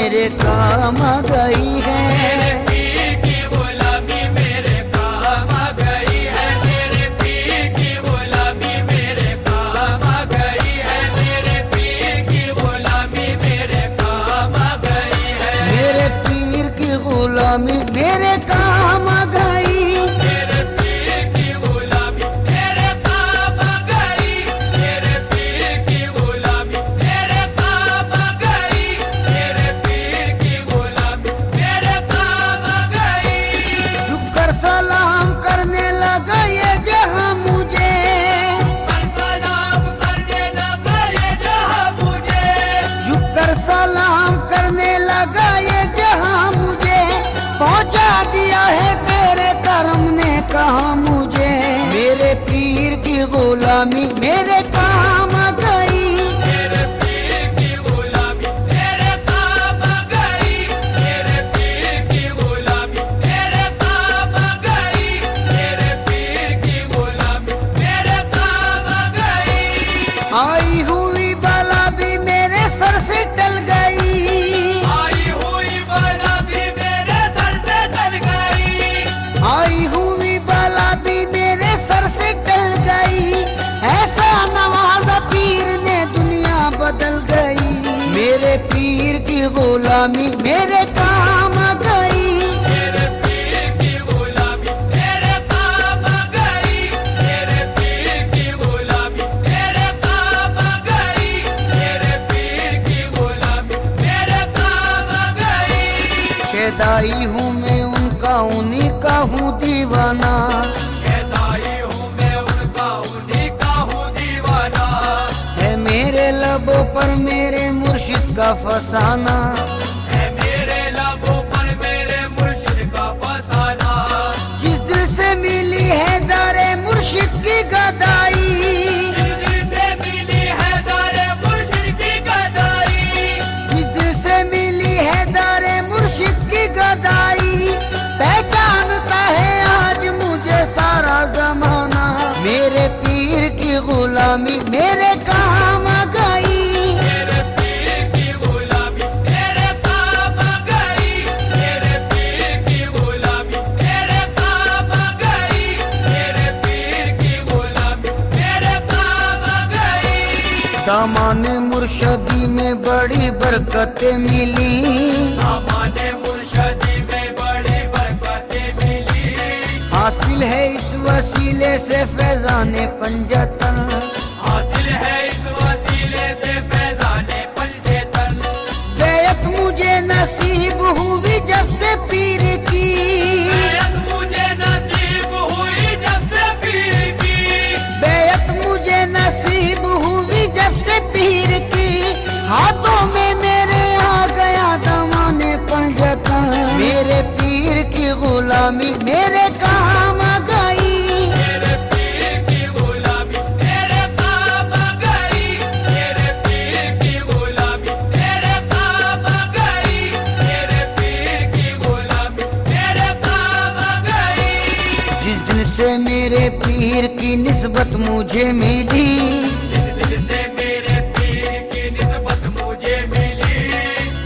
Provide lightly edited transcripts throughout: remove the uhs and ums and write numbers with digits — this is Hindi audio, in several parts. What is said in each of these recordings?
मेरे काम आ गई है। मेरे पीर की गुलामी मेरे काम आ गई है। मेरे पीर की गुलामी मेरे काम आ गई है। मेरे पीर की गुलामी मेरे काम आ गई है। मेरे पीर की गुलामी मेरे काम आ गई। मेरे पीर की गुलामी मेरे काम आ गई। मेरे पीर की गुलामी मेरे काम आ गई। मेरे पीर की गुलामी मेरे काम आ गई। झुककर सलाम करने लगा ये जहां मुझे, सलाम करने लगा ये जहां मुझे। झुककर सलाम करने लगा ये जहां मुझे। पहुंचा दिया है तेरे करम ने कहा मुझे। मेरे पीर की गुलामी मेरे काम आ गई। मेरे पीर की गुलामी मेरे काम आ गई। मेरे पीर की गुलामी मेरे काम आ गई। मेरे पीर की गुलामी मेरे काम आ गई। आई हुई बला भी मेरे सर से टल गई। आई हुई बला भी मेरे सर से टल गई। आई हुई बला भी मेरे सर से टल गई। ऐसा नवाजा पीर ने दुनिया बदल गई। मेरे पीर की गुलामी मेरे काम आ गई। मेरे पीर की गुलामी मेरे काम आ गई। मेरे पीर की गुलामी मेरे काम आ गई। मेरे पीर की गुलामी मेरे काम आ गई। शेदाई हूँ मैं उनका, उन्हीं का हूँ दीवाना। शैताई हूँ मैं उनका, उन्हीं का हूँ दीवाना। है मेरे लबों पर मेरे मुर्शिद का फसाना। है मेरे लबों पर मेरे मुर्शिद का फसाना। जिस दिल से मिली है दारे मुर्शिद की गदाई। जिस दिल से मिली है दारे मुर्शिद की गदाई। जिस दिल से मिली है दारे मुर्शिद की गदाई। पहचानता है आज मुझे सारा जमाना। मेरे पीर की गुलामी मेरे काम आ गई। मेरे पीर की गुलामी मेरे काम आ गई। मेरे पीर की गुलामी मेरे काम आ गई। मेरे पीर की गुलामी मेरे काम आ गई। दामाने मुर्शदी में बड़ी बरकतें मिली। हमारे मुर्शदी में बड़ी बरकतें मिली। हासिल है इस वसीले से फैजाने पंजतन। हासिल है इस वसीले से फैजाने पंजेतन। बैत मुझे नसीब हुई जब से पीर की। बैत मुझे नसीब हुई जब से पीर की। बैत मुझे नसीब हुई जब से पीर की। हाथों में मेरे आ गया दमाने पंजतन। मेरे पीर की गुलामी मेरे काम आ गई। मेरे पीर की गुलामी मेरे काम आ गई। मेरे पीर की गुलामी मेरे काम आ गई। मेरे पीर की गुलामी मेरे काम आ गई। जिस दिन से मेरे पीर की निस्बत मुझे मिली। जिस दिल से मेरे पीर की निस्बत मुझे मिली।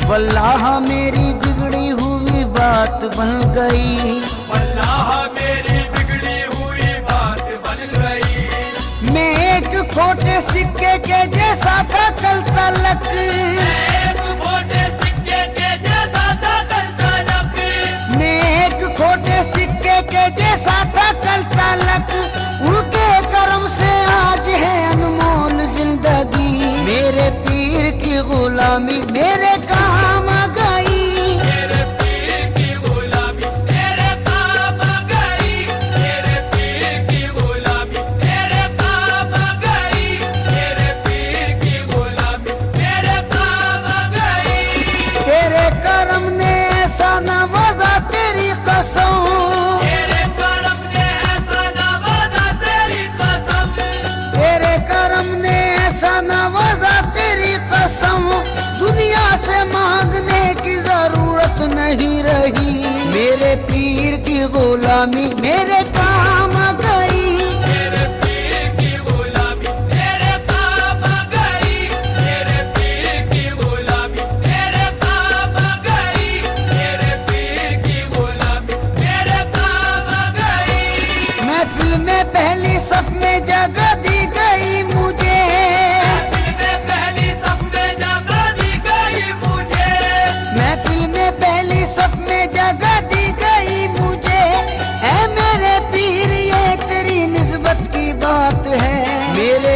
वल्लाह मेरी बिगड़ी हुई बात बन गई। वल्लाह मेरी बिगड़ी हुई बात बन गई। मैं एक खोटे सिक्के के जैसा था कल तलक। एक खोटे सिक्के के जैसा था कल तलक। मैं एक खोटे सिक्के के जैसा था कल तलक। उनके करम से आज है अनमोल जिंदगी। मेरे पीर की गुलामी मेरे काम आ गई। मेरे पीर की गुलामी मेरे काम आ गई। मेरे पीर की गुलामी मेरे काम आ गई। मेरे पीर की गुलामी मेरे काम आ गई। तेरे करम ने ऐसा नवाजा तेरी कसम। तेरे करम ने ऐसा नवाजा तेरी कसम। तेरे करम ने ऐसा नवाजा तेरी कसम। दुनिया से मांगने की जरूरत नहीं रही। मेरे पीर की गुलामी मेरे काम आ गई। मेरे पीर की गुलामी मेरे काम आ गई। मेरे पीर की गुलामी मेरे काम आ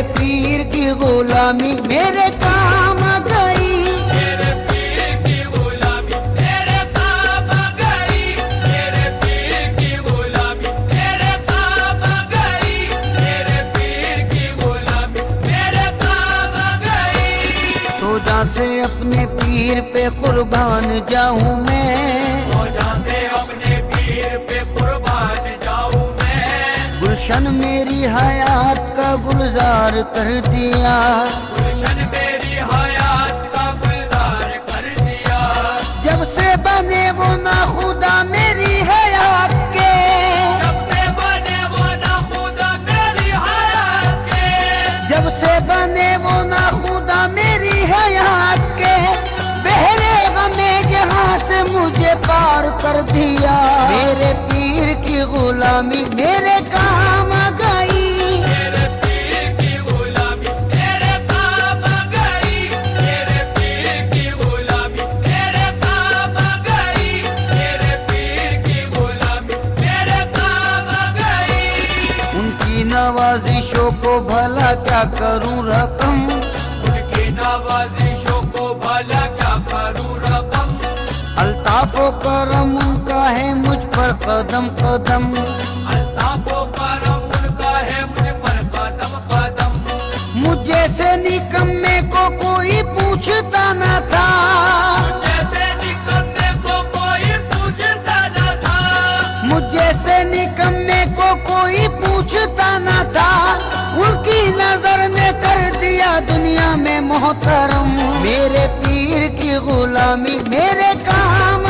मेरे पीर की गुलामी मेरे काम आ गई। मेरे पीर की गुलामी मेरे काम आ गई। मेरे पीर की गुलामी मेरे काम आ गई। मेरे पीर की गुलामी मेरे काम आ गई। सोजा से अपने पीर पे कुर्बान जाऊं मैं, सोजा से अपने पीर पे कुर्बान जाऊं मैं। गुलशन मेरी हयात का गुलजार कर दिया, गुलशन मेरी हयात का गुलजार कर दिया। जब से बने वो ना खुदा मेरी हयात के, जब से बने वो ना खुदा मेरी हयात के। जब से बने वो ना खुदा मेरी हयात के, बहरे गमे जहां से मुझे पार कर दिया। मेरे पीर की गुलामी मेरे काम आ गई। मेरे पीर की गुलामी मेरे काम आ गई। मेरे पीर की गुलामी मेरे काम आ गई। मेरे पीर की गुलामी मेरे काम आ गई। उनकी नवाजिशों को भला क्या करूं रकम, उनकी नवाजिशों को भला क्या करूं रकम। अल्ताफो करम उनका है मुझ पर कदम कदम, अल्ताफो करम उनका है मुझ पर कदम कदम। मुझ जैसे निकम्मे को कोई पूछता न था, जैसे निकम्मे को कोई पूछता न था। मुझ जैसे निकम्मे को कोई पूछता न था। उनकी नजर ने कर दिया दुनिया में मोहतरम। मेरे पीर की गुलामी मेरे काम